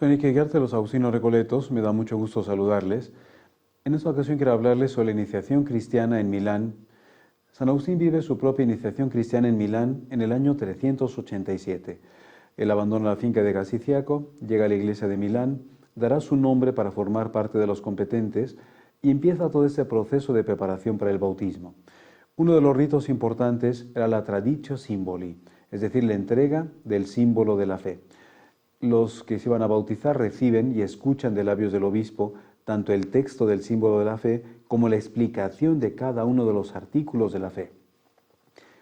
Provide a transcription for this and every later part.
Soy Enrique Guigarte de los Agustinos Recoletos, me da mucho gusto saludarles. En esta ocasión quiero hablarles sobre la iniciación cristiana en Milán. San Agustín vive su propia iniciación cristiana en Milán en el año 387. Él abandona la finca de Casiciaco, llega a la iglesia de Milán, dará su nombre para formar parte de los competentes y empieza todo este proceso de preparación para el bautismo. Uno de los ritos importantes era la traditio symboli, es decir, la entrega del símbolo de la fe. Los que se iban a bautizar reciben y escuchan de labios del obispo tanto el texto del símbolo de la fe como la explicación de cada uno de los artículos de la fe.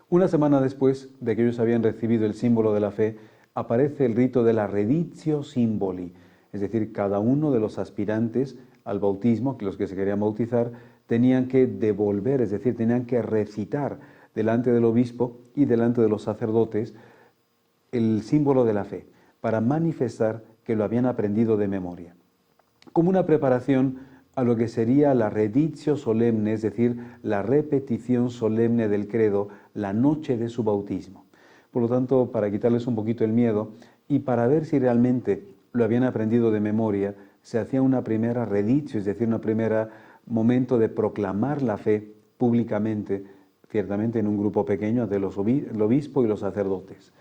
Una semana después de que ellos habían recibido el símbolo de la fe, aparece el rito de la reditio symboli, es decir, cada uno de los aspirantes al bautismo, los que se querían bautizar, tenían que devolver, es decir, tenían que recitar delante del obispo y delante de los sacerdotes el símbolo de la fe, para manifestar que lo habían aprendido de memoria. Como una preparación a lo que sería la reditio solemne, es decir, la repetición solemne del credo, la noche de su bautismo. Por lo tanto, para quitarles un poquito el miedo y para ver si realmente lo habían aprendido de memoria, se hacía una primera reditio, es decir, un primer momento de proclamar la fe públicamente, ciertamente en un grupo pequeño de el obispo y los sacerdotes.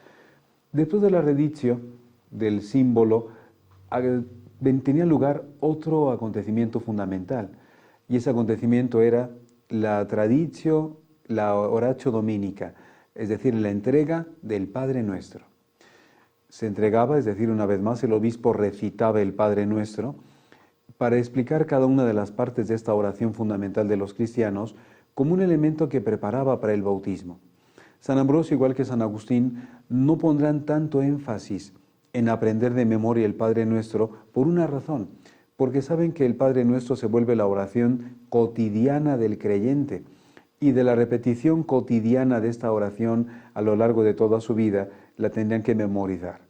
Después de la reditio del símbolo, tenía lugar otro acontecimiento fundamental, y ese acontecimiento era la traditio, la oratio dominica, es decir, la entrega del Padre Nuestro. Se entregaba, es decir, una vez más el obispo recitaba el Padre Nuestro para explicar cada una de las partes de esta oración fundamental de los cristianos como un elemento que preparaba para el bautismo. San Ambrosio, igual que San Agustín, no pondrán tanto énfasis en aprender de memoria el Padre Nuestro por una razón, porque saben que el Padre Nuestro se vuelve la oración cotidiana del creyente, y de la repetición cotidiana de esta oración a lo largo de toda su vida la tendrían que memorizar.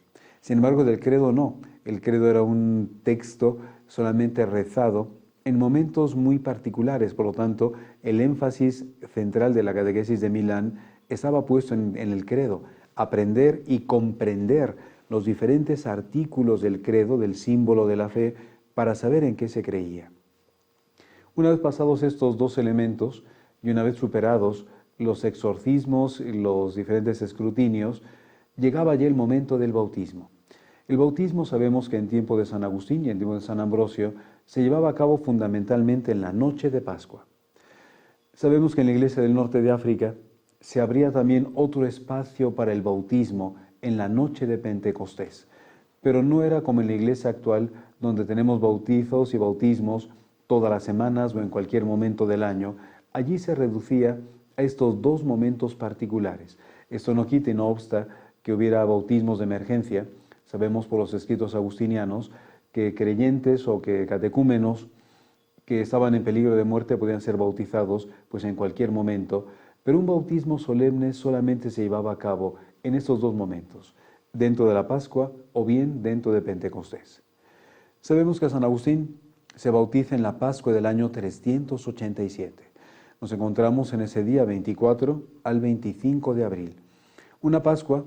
Sin embargo, del credo no. El credo era un texto solamente rezado en momentos muy particulares. Por lo tanto, el énfasis central de la catequesis de Milán estaba puesto en el credo, aprender y comprender los diferentes artículos del credo, del símbolo de la fe, para saber en qué se creía. Una vez pasados estos dos elementos, y una vez superados los exorcismos y los diferentes escrutinios, llegaba ya el momento del bautismo. El bautismo sabemos que en tiempo de San Agustín y en tiempo de San Ambrosio se llevaba a cabo fundamentalmente en la noche de Pascua. Sabemos que en la Iglesia del Norte de África se abría también otro espacio para el bautismo en la noche de Pentecostés, pero no era como en la Iglesia actual, donde tenemos bautizos y bautismos todas las semanas o en cualquier momento del año. Allí se reducía a estos dos momentos particulares. Esto no quita y no obsta que hubiera bautismos de emergencia. Sabemos por los escritos agustinianos que creyentes o que catecúmenos que estaban en peligro de muerte podían ser bautizados pues en cualquier momento, pero un bautismo solemne solamente se llevaba a cabo en estos dos momentos, dentro de la Pascua o bien dentro de Pentecostés. Sabemos que San Agustín se bautiza en la Pascua del año 387. Nos encontramos en ese día 24 al 25 de abril. Una Pascua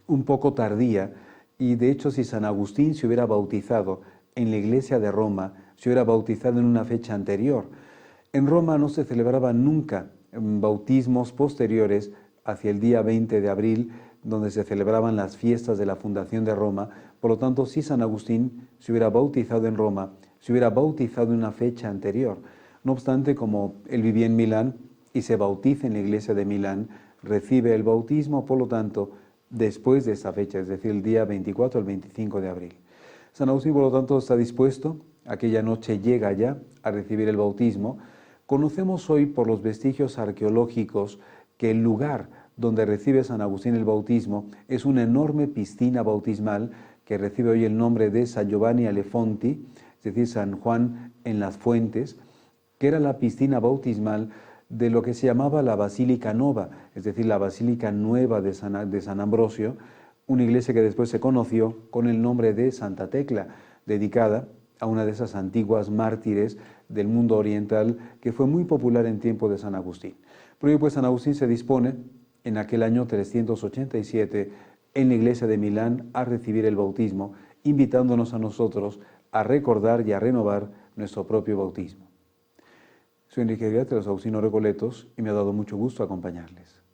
un poco tardía, y de hecho si San Agustín se hubiera bautizado en la iglesia de Roma, se hubiera bautizado en una fecha anterior. En Roma no se celebraban nunca bautismos posteriores hacia el día 20 de abril, donde se celebraban las fiestas de la fundación de Roma. Por lo tanto, si San Agustín se hubiera bautizado en Roma, se hubiera bautizado en una fecha anterior. No obstante, como él vivía en Milán y se bautiza en la iglesia de Milán, recibe el bautismo, por lo tanto, después de esa fecha, es decir, el día 24 al 25 de abril. San Agustín, por lo tanto, está dispuesto, aquella noche llega ya a recibir el bautismo. Conocemos hoy por los vestigios arqueológicos que el lugar donde recibe San Agustín el bautismo es una enorme piscina bautismal que recibe hoy el nombre de San Giovanni alle Fonti, es decir, San Juan en las fuentes, que era la piscina bautismal de lo que se llamaba la Basílica Nova, es decir, la Basílica Nueva de San Ambrosio, una iglesia que después se conoció con el nombre de Santa Tecla, dedicada a una de esas antiguas mártires del mundo oriental que fue muy popular en tiempo de San Agustín. Por ello, pues, San Agustín se dispone en aquel año 387 en la iglesia de Milán a recibir el bautismo invitándonos a nosotros a recordar y a renovar nuestro propio bautismo. Soy Enrique Díaz de los Agustinos Recoletos y me ha dado mucho gusto acompañarles.